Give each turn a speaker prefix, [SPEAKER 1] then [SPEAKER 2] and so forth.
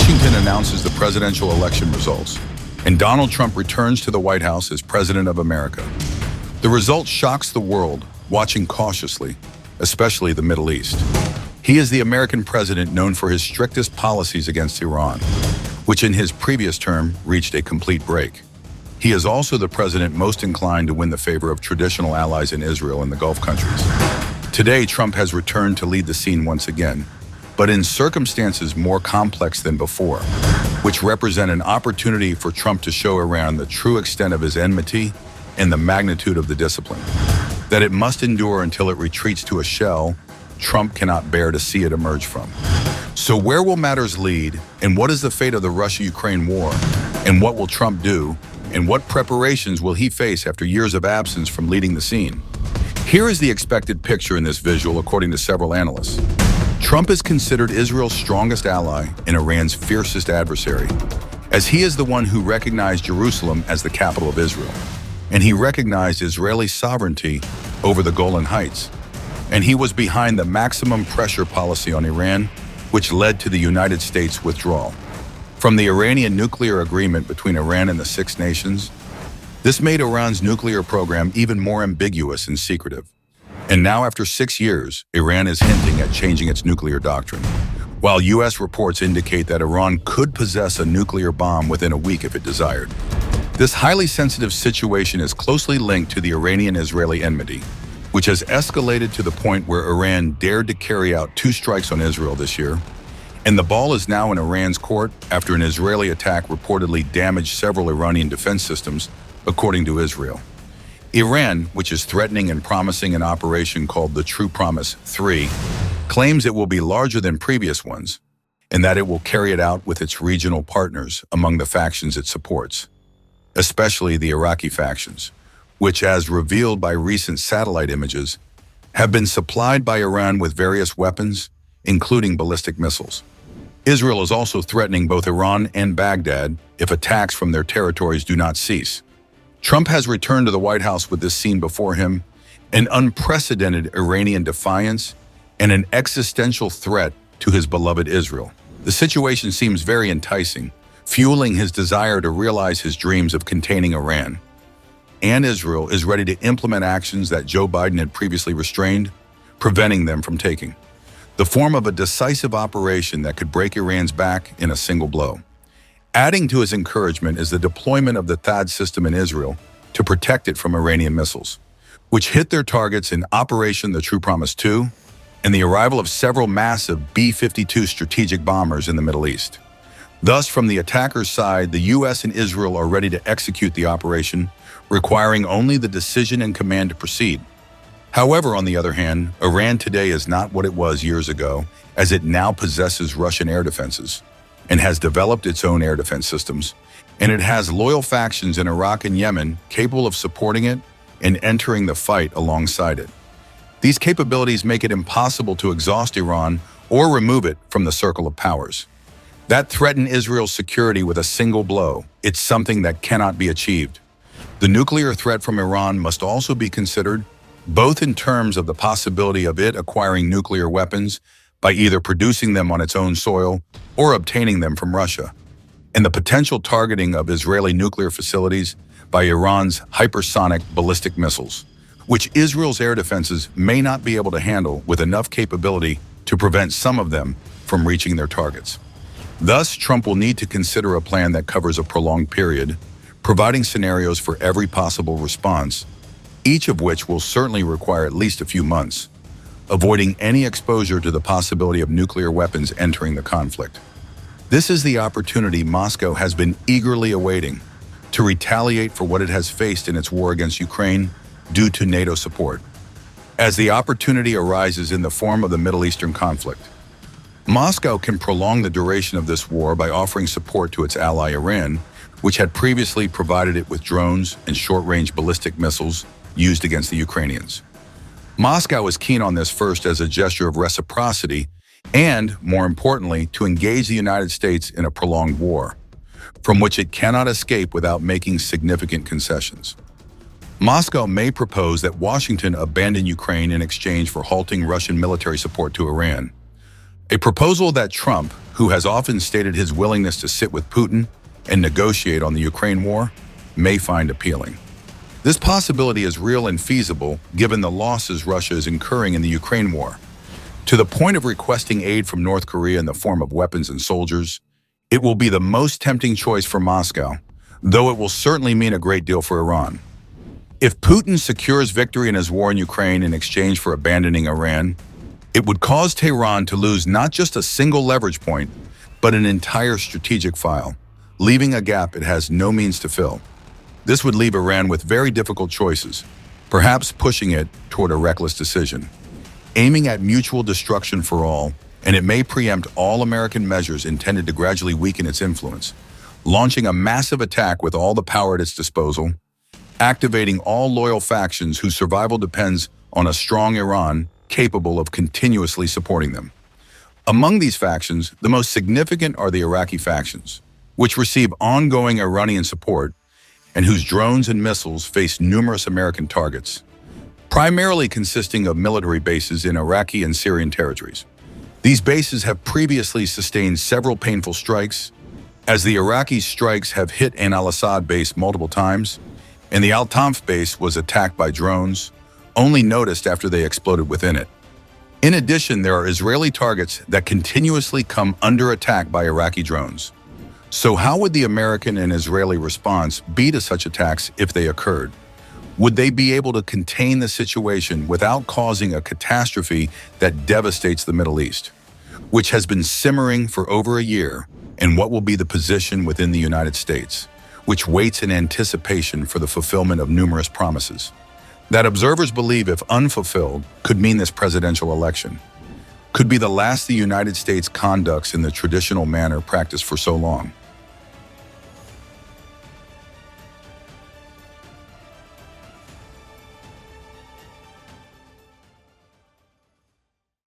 [SPEAKER 1] Washington announces the presidential election results, and Donald Trump returns to the White House as President of America. The result shocks the world, watching cautiously, especially the Middle East. He is the American president known for his strictest policies against Iran, which in his previous term reached a complete break. He is also the president most inclined to win the favor of traditional allies in Israel and the Gulf countries. Today, Trump has returned to lead the scene once again, but in circumstances more complex than before, which represent an opportunity for Trump to show Iran the true extent of his enmity and the magnitude of the discipline. That it must endure until it retreats to a shell Trump cannot bear to see it emerge from. So where will matters lead, and what is the fate of the Russia-Ukraine war, and what will Trump do, and what preparations will he face after years of absence from leading the scene? Here is the expected picture in this visual according to several analysts. Trump is considered Israel's strongest ally and Iran's fiercest adversary, as he is the one who recognized Jerusalem as the capital of Israel, and he recognized Israeli sovereignty over the Golan Heights, and he was behind the maximum pressure policy on Iran, which led to the United States withdrawal from the Iranian nuclear agreement between Iran and the Six Nations. This made Iran's nuclear program even more ambiguous and secretive. And now, after 6 years, Iran is hinting at changing its nuclear doctrine, while U.S. reports indicate that Iran could possess a nuclear bomb within a week if it desired. This highly sensitive situation is closely linked to the Iranian-Israeli enmity, which has escalated to the point where Iran dared to carry out 2 strikes on Israel this year, and the ball is now in Iran's court after an Israeli attack reportedly damaged several Iranian defense systems, according to Israel. Iran, which is threatening and promising an operation called the True Promise 3, claims it will be larger than previous ones, and that it will carry it out with its regional partners among the factions it supports, especially the Iraqi factions, which, as revealed by recent satellite images, have been supplied by Iran with various weapons, including ballistic missiles. Israel is also threatening both Iran and Baghdad if attacks from their territories do not cease. Trump has returned to the White House with this scene before him, an unprecedented Iranian defiance and an existential threat to his beloved Israel. The situation seems very enticing, fueling his desire to realize his dreams of containing Iran. And Israel is ready to implement actions that Joe Biden had previously restrained, preventing them from taking the form of a decisive operation that could break Iran's back in a single blow. Adding to his encouragement is the deployment of the THAAD system in Israel to protect it from Iranian missiles, which hit their targets in Operation the True Promise 2 and the arrival of several massive B-52 strategic bombers in the Middle East. Thus, from the attacker's side, the U.S. and Israel are ready to execute the operation, requiring only the decision and command to proceed. However, on the other hand, Iran today is not what it was years ago, as it now possesses Russian air defenses and has developed its own air defense systems, and it has loyal factions in Iraq and Yemen capable of supporting it and entering the fight alongside it. These capabilities make it impossible to exhaust Iran or remove it from the circle of powers that threaten Israel's security with a single blow. It's something that cannot be achieved. The nuclear threat from Iran must also be considered, both in terms of the possibility of it acquiring nuclear weapons by either producing them on its own soil or obtaining them from Russia, and the potential targeting of Israeli nuclear facilities by Iran's hypersonic ballistic missiles, which Israel's air defenses may not be able to handle with enough capability to prevent some of them from reaching their targets. Thus, Trump will need to consider a plan that covers a prolonged period, providing scenarios for every possible response, each of which will certainly require at least a few months, avoiding any exposure to the possibility of nuclear weapons entering the conflict. This is the opportunity Moscow has been eagerly awaiting to retaliate for what it has faced in its war against Ukraine due to NATO support, as the opportunity arises in the form of the Middle Eastern conflict. Moscow can prolong the duration of this war by offering support to its ally Iran, which had previously provided it with drones and short-range ballistic missiles used against the Ukrainians. Moscow is keen on this first as a gesture of reciprocity and, more importantly, to engage the United States in a prolonged war, from which it cannot escape without making significant concessions. Moscow may propose that Washington abandon Ukraine in exchange for halting Russian military support to Iran, a proposal that Trump, who has often stated his willingness to sit with Putin and negotiate on the Ukraine war, may find appealing. This possibility is real and feasible given the losses Russia is incurring in the Ukraine war. To the point of requesting aid from North Korea in the form of weapons and soldiers, it will be the most tempting choice for Moscow, though it will certainly mean a great deal for Iran. If Putin secures victory in his war in Ukraine in exchange for abandoning Iran, it would cause Tehran to lose not just a single leverage point, but an entire strategic file, leaving a gap it has no means to fill. This would leave Iran with very difficult choices, perhaps pushing it toward a reckless decision, aiming at mutual destruction for all, and it may preempt all American measures intended to gradually weaken its influence, launching a massive attack with all the power at its disposal, activating all loyal factions whose survival depends on a strong Iran capable of continuously supporting them. Among these factions, the most significant are the Iraqi factions, which receive ongoing Iranian support and whose drones and missiles face numerous American targets, primarily consisting of military bases in Iraqi and Syrian territories. These bases have previously sustained several painful strikes, as the Iraqi strikes have hit an al-Assad base multiple times, and the Al-Tanf base was attacked by drones, only noticed after they exploded within it. In addition, there are Israeli targets that continuously come under attack by Iraqi drones. So how would the American and Israeli response be to such attacks if they occurred? Would they be able to contain the situation without causing a catastrophe that devastates the Middle East, which has been simmering for over a year, and what will be the position within the United States, which waits in anticipation for the fulfillment of numerous promises that observers believe, if unfulfilled, could mean this presidential election could be the last the United States conducts in the traditional manner practiced for so long.